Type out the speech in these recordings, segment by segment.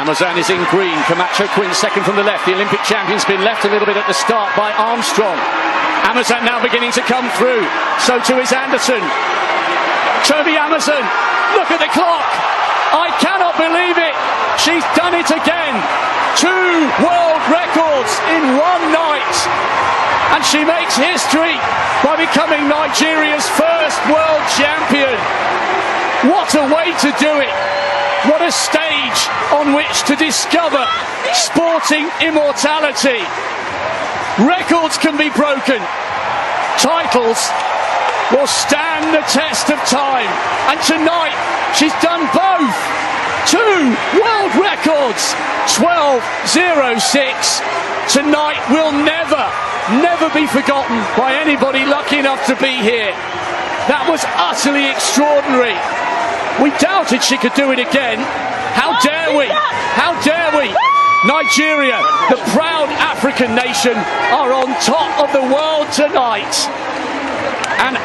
Amusan is in green. Camacho Quinn second from the left. The Olympic champion's been left a little bit at the start by Armstrong. Amusan now beginning to come through. So too is Anderson. Toby Amusan, look at the clock. I cannot believe it. She's done it again. 2 world records in one night. And she makes history by becoming Nigeria's first world champion. What a way to do it. What a stage on which to discover sporting immortality. Records can be broken. Titles will stand the test of time. And tonight, she's done both. 2 world records. 12:06. Tonight will never be forgotten by anybody lucky enough to be here. That was utterly extraordinary. We doubted she could do it again. How dare we? How dare we? Nigeria, the proud African nation, are on top of the world tonight. And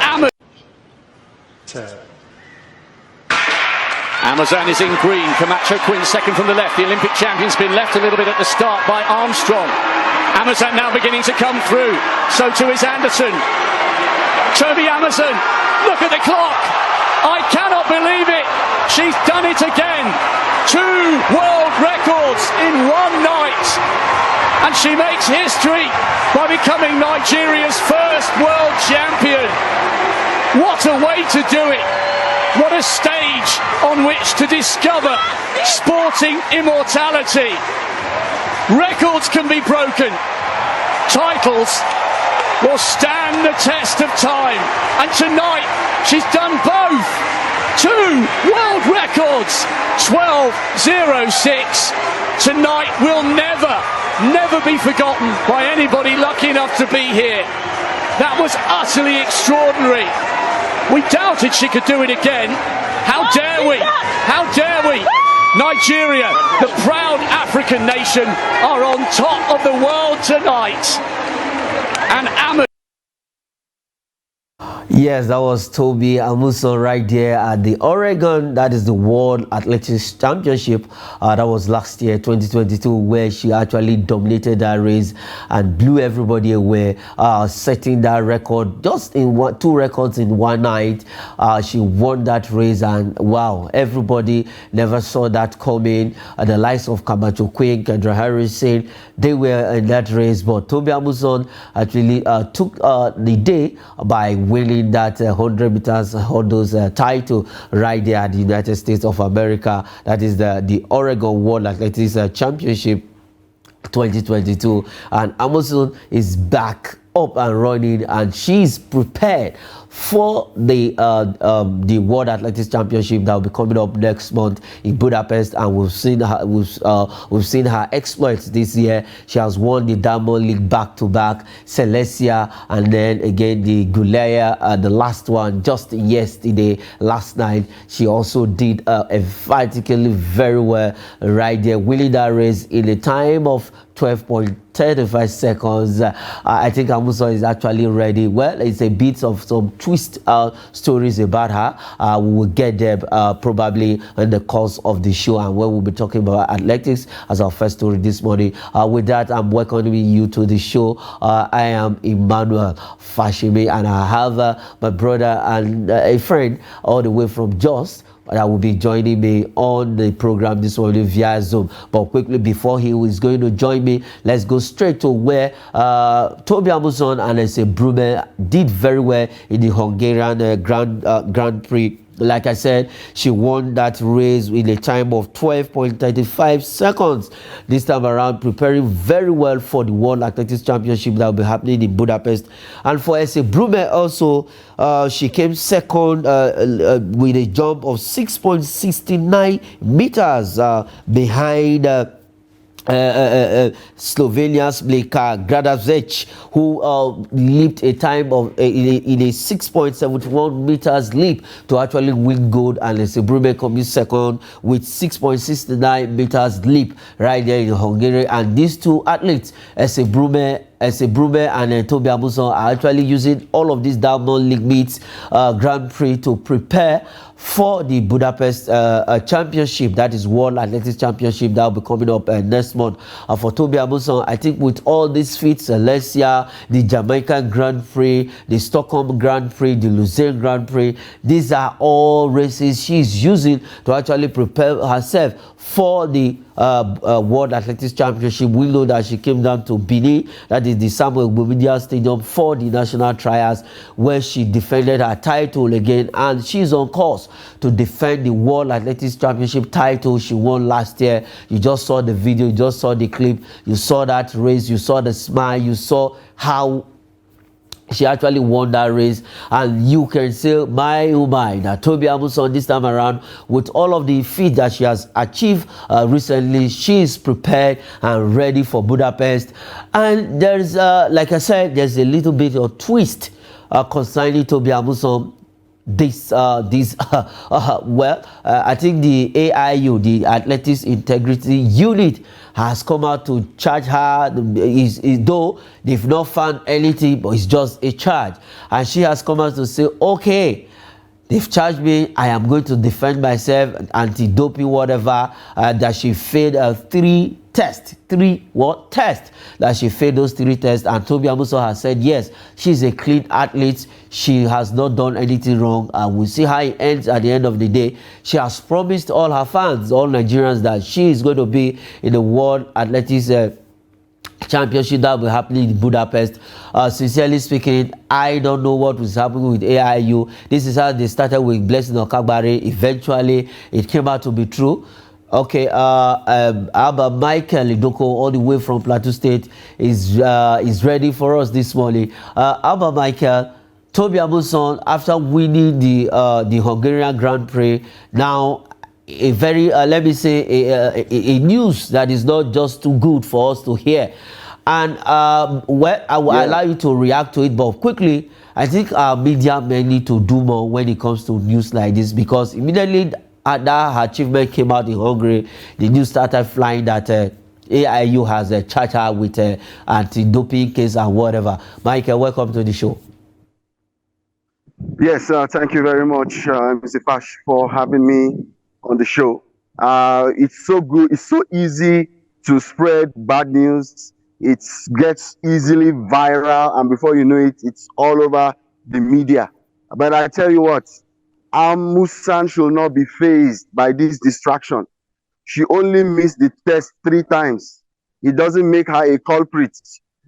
Amusan is in green. Camacho Quinn second from the left. The Olympic champion's been left a little bit at the start by Armstrong. Amusan now beginning to come through. So too is Anderson. Toby Amusan, look at the clock. I cannot believe it. She's done it again. 2 world records in one night. And she makes history by becoming Nigeria's first world champion. What a way to do it. What a stage on which to discover sporting immortality. Records can be broken. Titles will stand the test of time. And tonight, she's done both. 2 world records. 12:06. Tonight will never be forgotten by anybody lucky enough to be here. That was utterly extraordinary. We doubted she could do it again. How dare we? How dare we? Nigeria, the proud African nation, are on top of the world tonight. And Yes, that was Toby Amusan right there at the Oregon, that is the World Athletics Championship. That was last year, 2022, where she actually dominated that race and blew everybody away, setting that record just in 2 records in one night. She won that race, and wow, everybody never saw that coming. The likes of Camacho Quinn, Kendra Harrison, they were in that race, but Toby Amusan actually took the day by winning that 100 meters hurdles title right there at the United States of America. That is the Oregon World Athletics Championship 2022. And Amusan is back up and running, and she's prepared for the World Athletics Championship that will be coming up next month in Budapest. And we've seen her exploits this year. She has won the Diamond League back-to-back, Celestia, and then again the Gulea, the last one just yesterday, last night. She also did emphatically very well right there, winning that race in a time of 12.35 seconds. I think Amusan is actually ready. Well, it's a bit of some twist stories about her. We will get there probably in the course of the show, and where we'll be talking about athletics as our first story this morning. With that, I'm welcoming you to the show. I am Emmanuel Fashimi, and I have my brother and a friend all the way from Jos that will be joining me on the program this morning via Zoom. But quickly, before he is going to join me, let's go straight to where Toby Amusan and Ese Brume did very well in the Hungarian Grand Prix. Like I said, she won that race in a time of 12.35 seconds. This time around, preparing very well for the World Athletics Championship that will be happening in Budapest. And for Ese Brume also, she came second with a jump of 6.69 meters behind Slovenia's Bleka Gradavec, who leaped a time of in a 6.71 meters leap to actually win gold, and Ese Brume comes second with 6.69 meters leap right there in Hungary. And these two athletes, Ese Brume and Toby Amusan, are actually using all of these Diamond League meets, Grand Prix, to prepare for the Budapest Championship, that is World Athletics Championship that will be coming up next month. For Toby Amusan, I think with all these feats, Alessia, the Jamaican Grand Prix, the Stockholm Grand Prix, the Lucerne Grand Prix, these are all races she's using to actually prepare herself for the World Athletics Championship. We know that she came down to Benin, that is the Samuel Gbomidia Stadium, for the national trials, where she defended her title again, and she's on course to defend the World Athletics Championship title she won last year. You just saw the video, you just saw the clip, you saw that race, you saw the smile, you saw how she actually won that race, and you can say, my oh my, that Toby Amusan this time around, with all of the feat that she has achieved recently, she is prepared and ready for Budapest. And there's, like I said, there's a little bit of twist concerning Toby Amusan. I think the AIU, the Athletics Integrity Unit, has come out to charge her, though they've not found anything, but it's just a charge. And she has come out to say, okay, they've charged me, I am going to defend myself, anti-doping, whatever, that she failed three tests, that she failed those 3 tests. And Toby Amusan has said, yes, she's a clean athlete, she has not done anything wrong, and we'll see how it ends at the end of the day. She has promised all her fans, all Nigerians, that she is going to be in the World Athletics Championship that will be happening in Budapest. Sincerely speaking, I don't know what was happening with AIU. This is how they started with Blessing Okagbare. Eventually, it came out to be true. Okay, Abba Michael Idoko, all the way from Plateau State, is ready for us this morning. Abba Michael, Toby Amusan, after winning the Hungarian Grand Prix, now a very, let me say, a news that is not just too good for us to hear. And well, I will allow you to react to it, but quickly, I think our media may need to do more when it comes to news like this, because immediately that her achievement came out in Hungary, the news started flying that AIU has a charter with anti-doping case and whatever. Michael, welcome to the show. Yes, thank you very much, Mr. Fash, for having me on the show. It's so good. It's so easy to spread bad news. It gets easily viral, and before you know it, it's all over the media. But I tell you what, Amusan should not be fazed by this distraction. She only missed the test 3 times. It doesn't make her a culprit.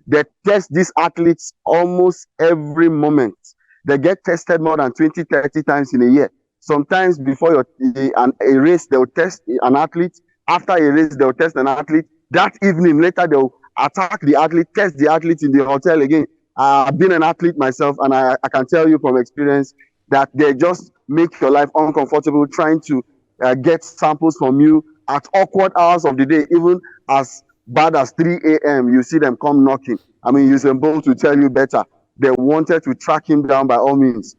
They test these athletes almost every moment. They get tested more than 20, 30 times in a year. Sometimes before a race, they'll test an athlete. After a race, they'll test an athlete. That evening, later, they'll attack the athlete, test the athlete in the hotel again. I've been an athlete myself, and I can tell you from experience that they just make your life uncomfortable trying to get samples from you at awkward hours of the day, even as bad as 3 a.m. You see them come knocking. I mean, Usain Bolt to tell you better. They wanted to track him down by all means.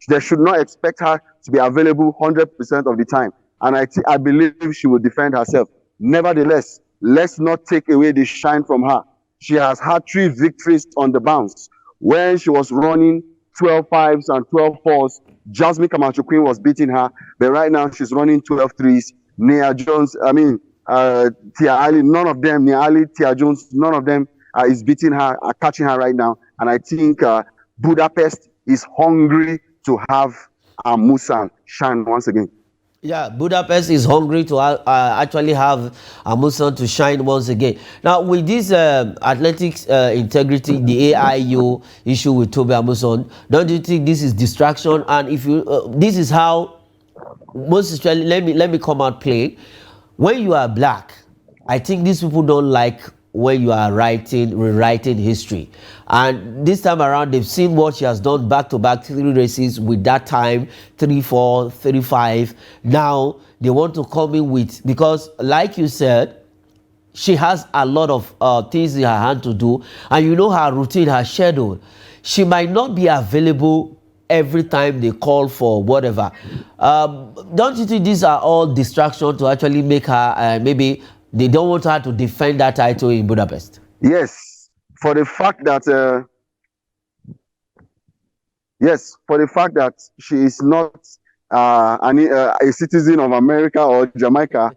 They should not expect her to be available 100% of the time. And I believe she will defend herself. Nevertheless, let's not take away the shine from her. She has had 3 victories on the bounce. When she was running 12 5s and 12 4s, Jasmine Camacho Queen was beating her. But right now, she's running 12 3s. Nia Jones, Tia Ali, none of them, Nia Ali, Tia Jones, none of them is beating her, catching her right now. And I think Budapest is hungry to have Amusan shine once again. Yeah, Budapest is hungry to actually have Amusan to shine once again. Now, with this athletics integrity, the AIU issue with Toby Amusan, don't you think this is distraction? And if you, this is how, most especially, let me come out plain. When you are black, I think these people don't like when you are rewriting history. And this time around, they've seen what she has done back-to-back 3 races with that time, 3-4, 3-5. Now, they want to come in with, because like you said, she has a lot of things in her hand to do. And you know her routine, her schedule. She might not be available every time they call for whatever. Don't you think these are all distractions to actually make her maybe they don't want her to defend that title in Budapest? Yes, for the fact that she is not a citizen of America or Jamaica,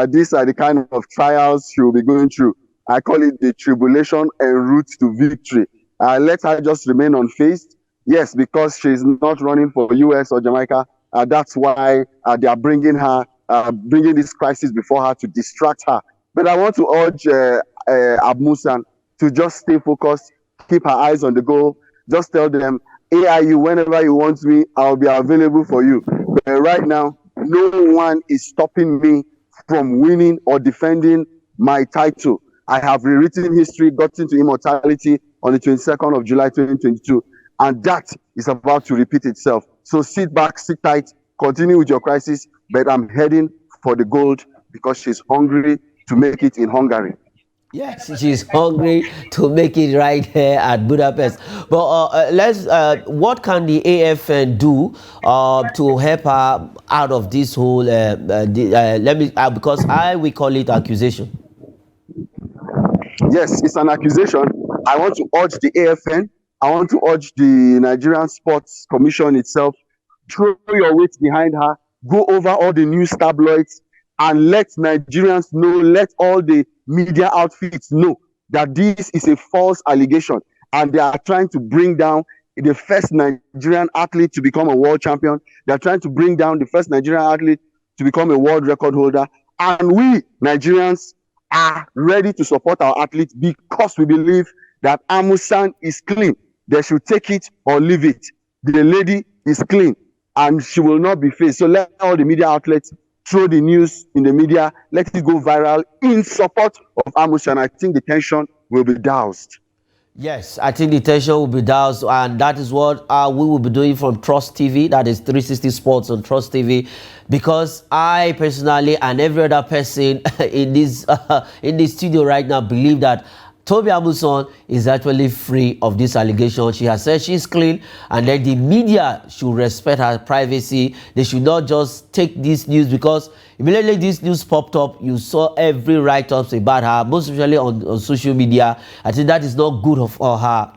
these are the kind of trials she will be going through. I call it the tribulation en route to victory. Let her just remain unfazed. Yes, because she's not running for US or Jamaica. That's why they are bringing her, bringing this crisis before her to distract her. But I want to urge Amusan to just stay focused, keep her eyes on the goal. Just tell them, AIU, whenever you want me, I'll be available for you. But right now, no one is stopping me from winning or defending my title. I have rewritten history, gotten to immortality on the 22nd of July 2022, and that is about to repeat itself. So sit back, sit tight, continue with your crisis, but I'm heading for the gold because she's hungry to make it in Hungary. Yes, she's hungry to make it right here at Budapest. But what can the AFN do to help her out of this whole? Because we call it accusation. Yes, it's an accusation. I want to urge the AFN. I want to urge the Nigerian Sports Commission itself. Throw your weight behind her. Go over all the news tabloids and let Nigerians know, let all the media outfits know that this is a false allegation and they are trying to bring down the first Nigerian athlete to become a world champion. They're trying to bring down the first Nigerian athlete to become a world record holder. And we Nigerians are ready to support our athletes because we believe that Amusan is clean. They should take it or leave it. The lady is clean and she will not be faced. So let all the media outlets throw the news in the media, let it go viral in support of Amusan. I think the tension will be doused. Yes, I think the tension will be doused, and that is what we will be doing from Trust TV. That is 360 Sports on Trust TV, because I personally and every other person in this studio right now believe that Toby Amusan is actually free of this allegation. She has said she's clean, and then the media should respect her privacy. They should not just take this news, because immediately this news popped up, you saw every write-ups about her, most especially on social media. I think that is not good for her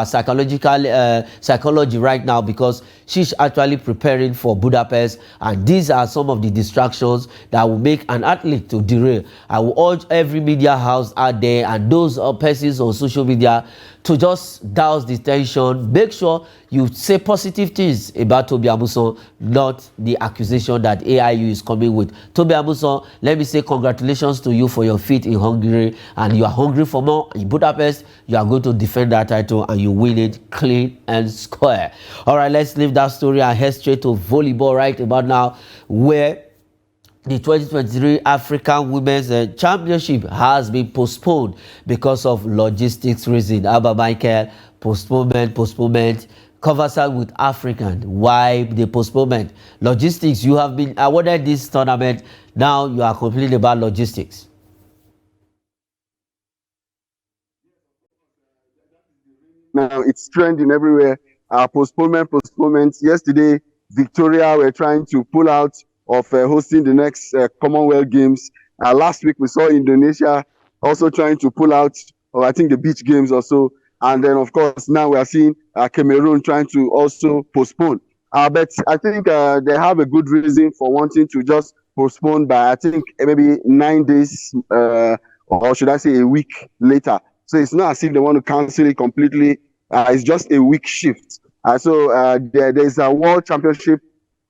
psychology right now, because she's actually preparing for Budapest, and these are some of the distractions that will make an athlete to derail. I will urge every media house out there and those persons on social media to just douse the tension. Make sure you say positive things about Toby Amusan, not the accusation that AIU is coming with. Toby Amusan, let me say congratulations to you for your feat in Hungary, and you are hungry for more in Budapest. You are going to defend that title and you win it clean and square. All right, let's leave that story and head straight to volleyball right about now, where the 2023 African Women's Championship has been postponed because of logistics reasons. Abba Michael, postponement. Conversation with African. Why the postponement? Logistics. You have been awarded this tournament. Now you are complaining about logistics. Now it's trending everywhere. Postponement. Yesterday, Victoria were trying to pull out of hosting the next Commonwealth Games. Last week, we saw Indonesia also trying to pull out, or I think the beach games also. And then, of course, now we are seeing Cameroon trying to also postpone. But I think they have a good reason for wanting to just postpone by, I think, maybe 9 days, or should I say a week later. So it's not as if they want to cancel it completely. It's just a week shift. There's a world championship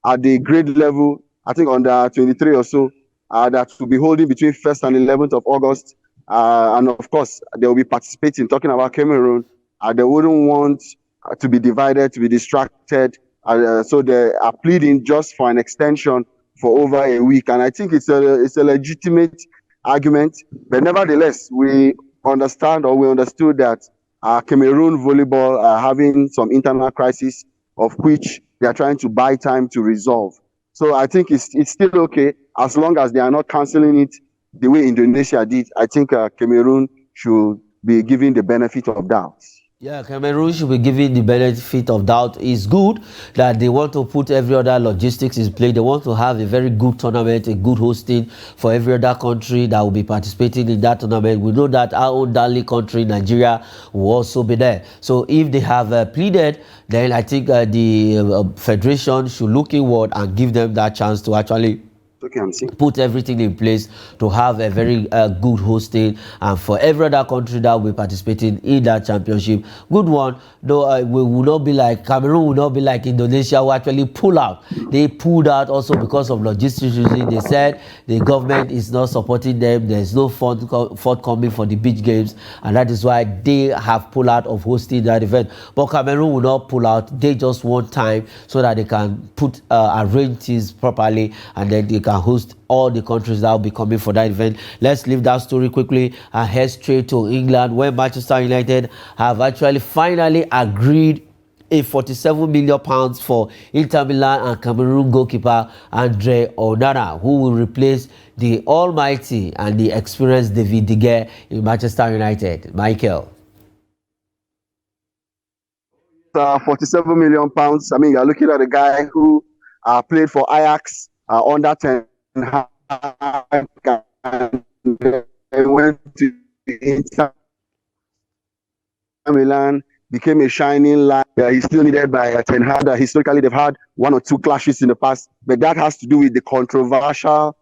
at the grade level, I think under 23 or so, that will be holding between 1st and 11th of August. And of course, they will be participating, talking about Cameroon. They wouldn't want to be divided, to be distracted. So they are pleading just for an extension for over a week. And I think it's a legitimate argument. But nevertheless, we understood that Cameroon volleyball are having some internal crisis, of which they are trying to buy time to resolve. So I think it's still okay, as long as they are not cancelling it the way Indonesia did. I think Cameroon should be given the benefit of doubt. Yeah, Cameroon should be given the benefit of doubt. It's good that they want to put every other logistics in play. They want to have a very good tournament, a good hosting for every other country that will be participating in that tournament. We know that our own darling country, Nigeria, will also be there. So if they have pleaded, then I think the federation should look inward and give them that chance to actually Okay, I'm seeing. put everything in place to have a very good hosting, and for every other country that will be participating in that championship. Good one, though. We will not be like Cameroon, will not be like Indonesia, who actually pull out. They pulled out also because of logistics reasons. They said the government is not supporting them. There's no fund forthcoming for the beach games, and that is why they have pulled out of hosting that event. But Cameroon will not pull out. They just want time so that they can put arrange things properly, and then they can host all the countries that will be coming for that event. Let's leave that story quickly and head straight to England, where Manchester United have actually finally agreed a £47 million for Inter Milan and Cameroon goalkeeper Andre Onana, who will replace the almighty and the experienced David De Gea in Manchester United. Michael. 47 million pounds. I mean, you're looking at a guy who played for Ajax under 10 and went to Inter Milan, became a shining light. He's still needed by Ten Hag. Historically, they've had one or two clashes in the past, but that has to do with the controversial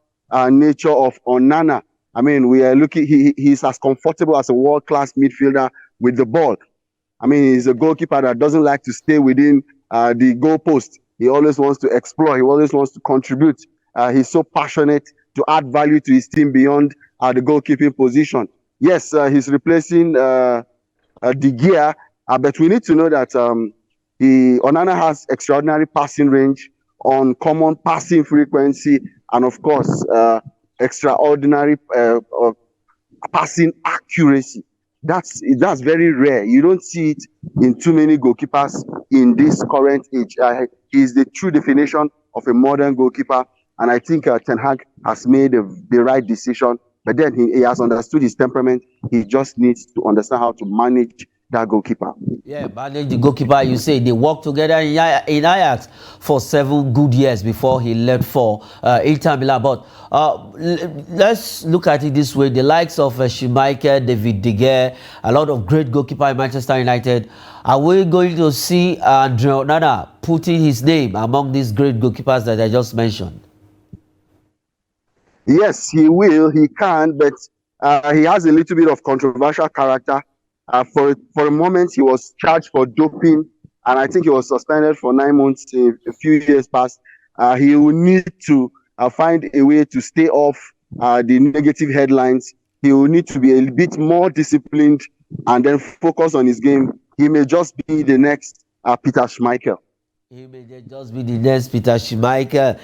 nature of Onana. I mean, we are looking. He's as comfortable as a world-class midfielder with the ball. I mean, he's a goalkeeper that doesn't like to stay within the goalpost. He always wants to explore. He always wants to contribute. He's so passionate to add value to his team beyond the goalkeeping position. Yes, he's replacing De Gea, but we need to know that Onana has extraordinary passing range, uncommon passing frequency, and of course, extraordinary passing accuracy. That's very rare. You don't see it in too many goalkeepers in this current age. He's the true definition of a modern goalkeeper, and I think Ten Hag has made the right decision. But then he has understood his temperament. He just needs to understand how to manage that goalkeeper. Yeah, manage the goalkeeper. You say they worked together in Ajax for 7 good years before he left for Inter Milan. But let's look at it this way: the likes of Schmeichel, David De Gea, a lot of great goalkeepers in Manchester United. Are we going to see Andre Onana putting his name among these great goalkeepers that I just mentioned? Yes, he will. He can, but he has a little bit of controversial character. For a moment, he was charged for doping, and I think he was suspended for 9 months a few years past. He will need to find a way to stay off the negative headlines. He will need to be a bit more disciplined and then focus on his game. He may just be the next Peter Schmeichel. He may just be the next Peter Schmeichel.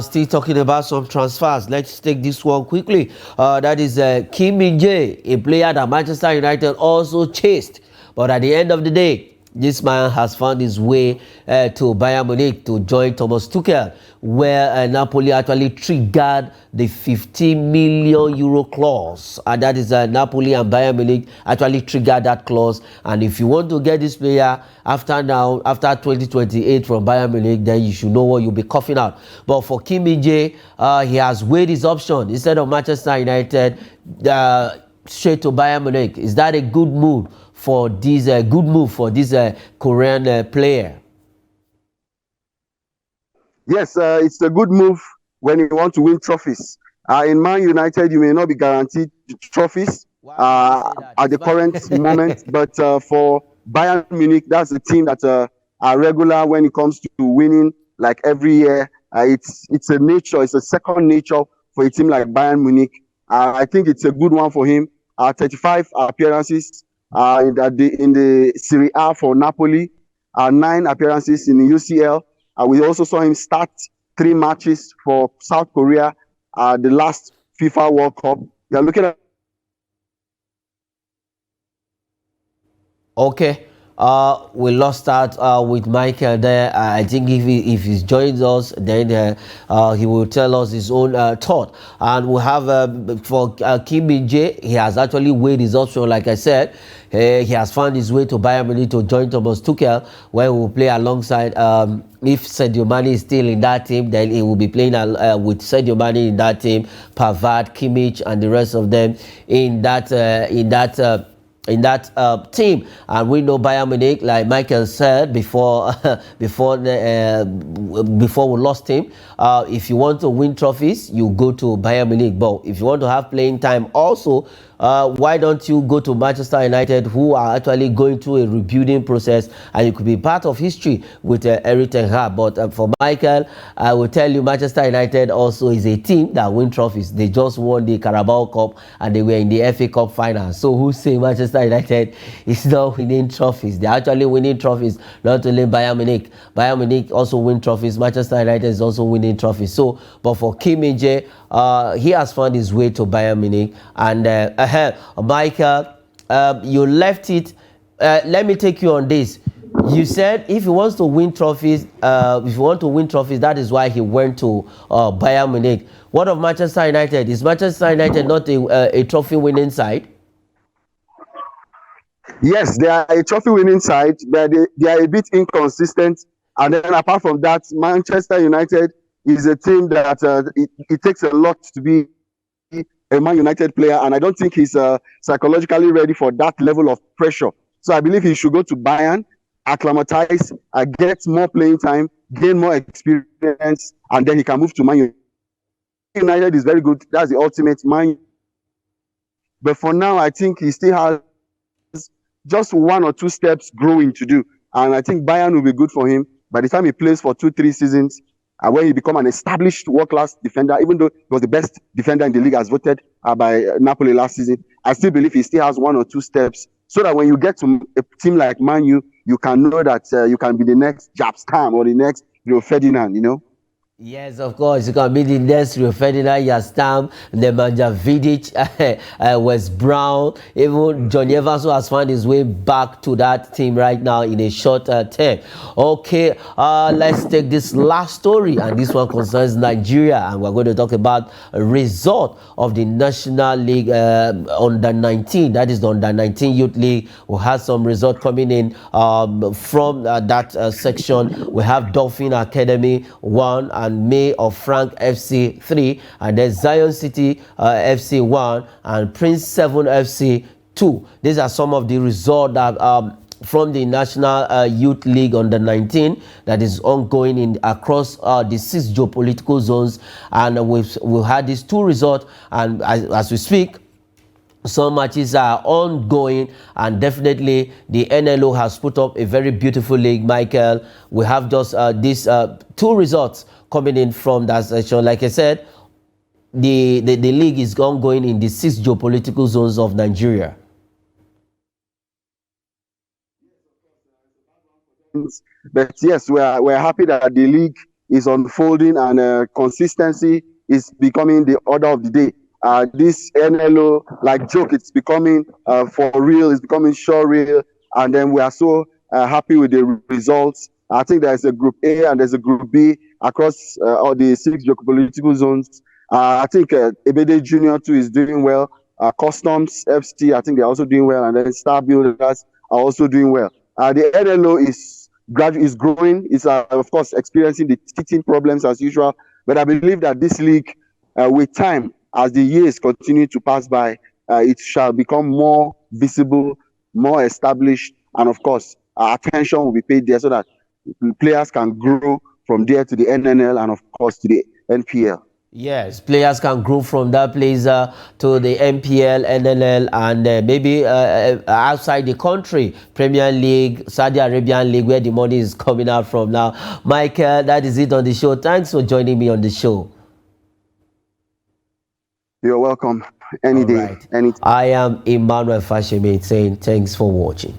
Still talking about some transfers. Let's take this one quickly. That is Kim Min-jae, a player that Manchester United also chased. But at the end of the day, this man has found his way to Bayern Munich to join Thomas Tuchel, where Napoli actually triggered the €15 million clause. And that is Napoli and Bayern Munich actually triggered that clause. And if you want to get this player after 2028 from Bayern Munich, then you should know what you'll be coughing out. But for Kim Min-jae, he has weighed his option. Instead of Manchester United, straight to Bayern Munich. Is that a good move for this Korean player? Yes, it's a good move when you want to win trophies. In Man United, you may not be guaranteed trophies at the current moment, but for Bayern Munich, that's a team that are regular when it comes to winning, like every year. It's a nature, it's a second nature for a team like Bayern Munich. I think it's a good one for him. 35 appearances in the Serie A for Napoli, 9 appearances in the UCL. We also saw him start 3 matches for South Korea, the last FIFA World Cup. You're looking at... Okay. we lost out with Michael there. I think if he joins us, then he will tell us his own thought. And we have for Kim Min-jae, he has actually weighed his option. Like I said, he has found his way to Bayern Munich to join Thomas Tuchel, where he will play alongside. If Sadio Mane is still in that team, then he will be playing with Sadio Mane in that team, Pavard, Kimmich, and the rest of them in that team. And we know Bayern Munich, like Michael said before, before we lost him. If you want to win trophies, you go to Bayern Munich. But if you want to have playing time, also, why don't you go to Manchester United, who are actually going through a rebuilding process, and you could be part of history with Erik ten Hag. But for Michael, I will tell you, Manchester United also is a team that win trophies. They just won the Carabao Cup and they were in the FA Cup final. So who say Manchester United is not winning trophies? They're actually winning trophies, not only Bayern Munich. Bayern Munich also win trophies. Manchester United is also winning trophies. So, but for Kim Min-jae, he has found his way to Bayern Munich. And Michael, you left it. Let me take you on this. You said if he wants to win trophies, that is why he went to Bayern Munich. What of Manchester United? Is Manchester United not a trophy-winning side? Yes, they are a trophy-winning side, but they are a bit inconsistent. And then apart from that, Manchester United is a team that it takes a lot to be a Man United player, and I don't think he's psychologically ready for that level of pressure. So I believe he should go to Bayern, acclimatize, get more playing time, gain more experience, and then he can move to Man United. Is very good. That's the ultimate Man. But for now, I think he still has just 1 or 2 steps growing to do, and I think Bayern will be good for him by the time he plays for 2-3 seasons. And when he become an established world-class defender, even though he was the best defender in the league as voted by Napoli last season, I still believe he still has 1 or 2 steps, so that when you get to a team like Man U, you can know that you can be the next Jaap Stam or the next Rio Ferdinand, you know. Yes, of course. You can be the next Rio Ferdinand, Yastam, Nemanja Vidic, West Brown. Even Johnny Evans, who has found his way back to that team right now in a short term. Okay, let's take this last story, and this one concerns Nigeria, and we're going to talk about a result of the National League under 19. That is the under 19 Youth League. We have some result coming in from that section. We have Dolphin Academy 1 and May of Frank FC 3, and then Zion City FC 1 and Prince 7 FC 2. These are some of the results that from the National Youth League under 19 that is ongoing across the 6 geopolitical zones, and we've had these 2 results, and as we speak, some matches are ongoing, and definitely the NLO has put up a very beautiful league. Michael, we have just these 2 results coming in from that section. Like I said, the league is ongoing in the 6 geopolitical zones of Nigeria. But yes, we're happy that the league is unfolding, and consistency is becoming the order of the day. This NLO, like joke, it's becoming for real, it's becoming sure real, and then we are so happy with the results. I think there's a Group A and there's a Group B across all the 6 geopolitical zones. I think Ebede Junior too is doing well. Customs FC, I think they're also doing well, and then Star Builders are also doing well. The NLO is growing. It's of course experiencing the teething problems as usual, but I believe that this league, with time, as the years continue to pass by, it shall become more visible, more established, and of course, attention will be paid there so that players can grow from there to the NNL and of course to the NPL. Yes, players can grow from that place to the NPL, NNL, and maybe outside the country, Premier League, Saudi Arabian League, where the money is coming out from now. Michael, that is it on the show. Thanks for joining me on the show. You're welcome. Any day, right. anytime. I am Emmanuel Fashemi saying thanks for watching.